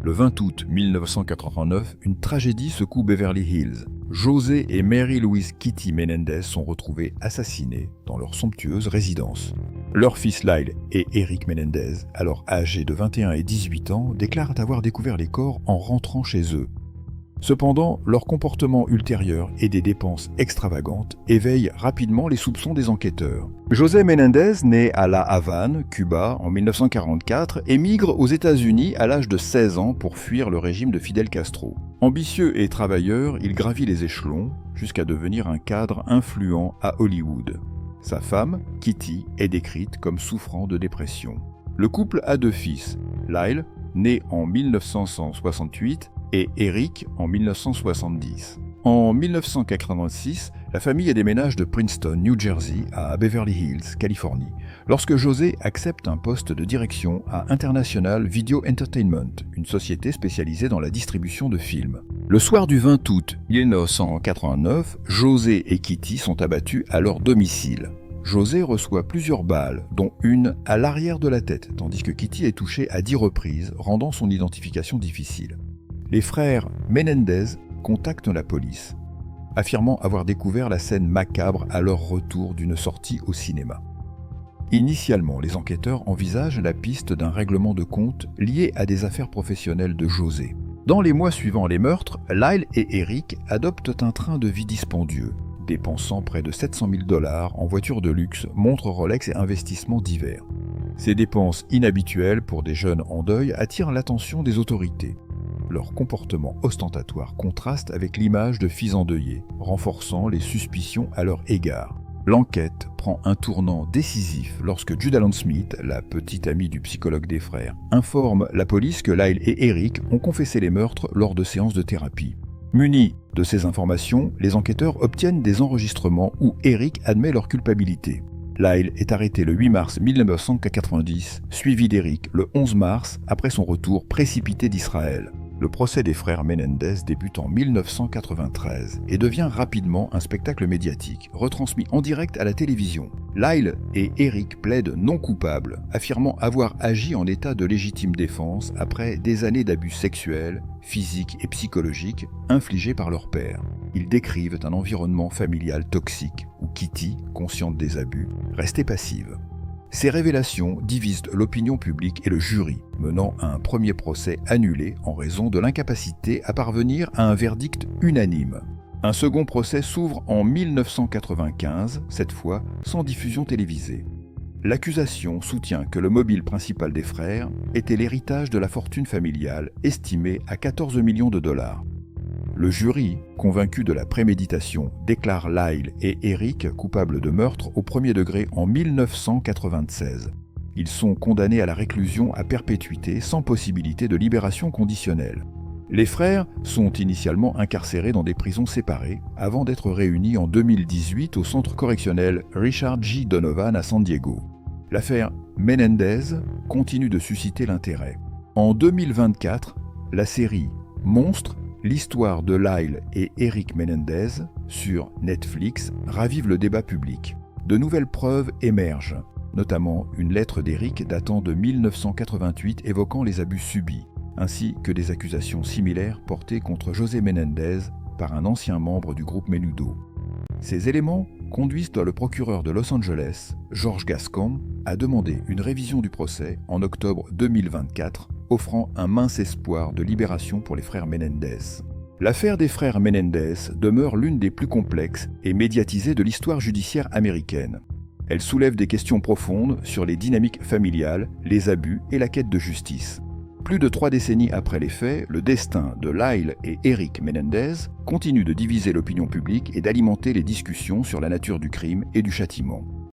Le 20 août 1989, une tragédie secoue Beverly Hills. José et Mary Louise Kitty Menendez sont retrouvés assassinés dans leur somptueuse résidence. Leurs fils Lyle et Eric Menendez, alors âgés de 21 et 18 ans, déclarent avoir découvert les corps en rentrant chez eux. Cependant, leur comportement ultérieur et des dépenses extravagantes éveillent rapidement les soupçons des enquêteurs. José Menendez, né à La Havane, Cuba, en 1944, émigre aux États-Unis à l'âge de 16 ans pour fuir le régime de Fidel Castro. Ambitieux et travailleur, il gravit les échelons jusqu'à devenir un cadre influent à Hollywood. Sa femme, Kitty, est décrite comme souffrant de dépression. Le couple a 2 fils, Lyle, né en 1968, et Eric en 1970. En 1986, la famille déménage de Princeton, New Jersey, à Beverly Hills, Californie, lorsque José accepte un poste de direction à International Video Entertainment, une société spécialisée dans la distribution de films. Le soir du 20 août 1989, José et Kitty sont abattus à leur domicile. José reçoit plusieurs balles, dont une à l'arrière de la tête, tandis que Kitty est touchée à 10 reprises, rendant son identification difficile. Les frères Menendez contactent la police, affirmant avoir découvert la scène macabre à leur retour d'une sortie au cinéma. Initialement, les enquêteurs envisagent la piste d'un règlement de compte lié à des affaires professionnelles de José. Dans les mois suivant les meurtres, Lyle et Eric adoptent un train de vie dispendieux, dépensant près de 700 000 $ en voitures de luxe, montres Rolex et investissements divers. Ces dépenses inhabituelles pour des jeunes en deuil attirent l'attention des autorités. Leur comportement ostentatoire contraste avec l'image de filles endeuillées, renforçant les suspicions à leur égard. L'enquête prend un tournant décisif lorsque Judalyn Smith, la petite amie du psychologue des frères, informe la police que Lyle et Eric ont confessé les meurtres lors de séances de thérapie. Munis de ces informations, les enquêteurs obtiennent des enregistrements où Eric admet leur culpabilité. Lyle est arrêté le 8 mars 1990, suivi d'Eric le 11 mars après son retour précipité d'Israël. Le procès des frères Menendez débute en 1993 et devient rapidement un spectacle médiatique, retransmis en direct à la télévision. Lyle et Eric plaident non coupables, affirmant avoir agi en état de légitime défense après des années d'abus sexuels, physiques et psychologiques infligés par leur père. Ils décrivent un environnement familial toxique où Kitty, consciente des abus, restait passive. Ces révélations divisent l'opinion publique et le jury, menant à un premier procès annulé en raison de l'incapacité à parvenir à un verdict unanime. Un second procès s'ouvre en 1995, cette fois sans diffusion télévisée. L'accusation soutient que le mobile principal des frères était l'héritage de la fortune familiale, estimée à 14 millions de $. Le jury, convaincu de la préméditation, déclare Lyle et Eric coupables de meurtre au premier degré en 1996. Ils sont condamnés à la réclusion à perpétuité sans possibilité de libération conditionnelle. Les frères sont initialement incarcérés dans des prisons séparées avant d'être réunis en 2018 au centre correctionnel Richard J. Donovan à San Diego. L'affaire Menendez continue de susciter l'intérêt. En 2024, la série Monstres, l'histoire de Lyle et Eric Menendez sur Netflix ravive le débat public. De nouvelles preuves émergent, notamment une lettre d'Eric datant de 1988 évoquant les abus subis, ainsi que des accusations similaires portées contre José Menendez par un ancien membre du groupe Menudo. Ces éléments conduisent le procureur de Los Angeles, George Gascon, à demander une révision du procès en octobre 2024, offrant un mince espoir de libération pour les frères Menendez. L'affaire des frères Menendez demeure l'une des plus complexes et médiatisées de l'histoire judiciaire américaine. Elle soulève des questions profondes sur les dynamiques familiales, les abus et la quête de justice. Plus de 3 décennies après les faits, le destin de Lyle et Eric Menendez continue de diviser l'opinion publique et d'alimenter les discussions sur la nature du crime et du châtiment.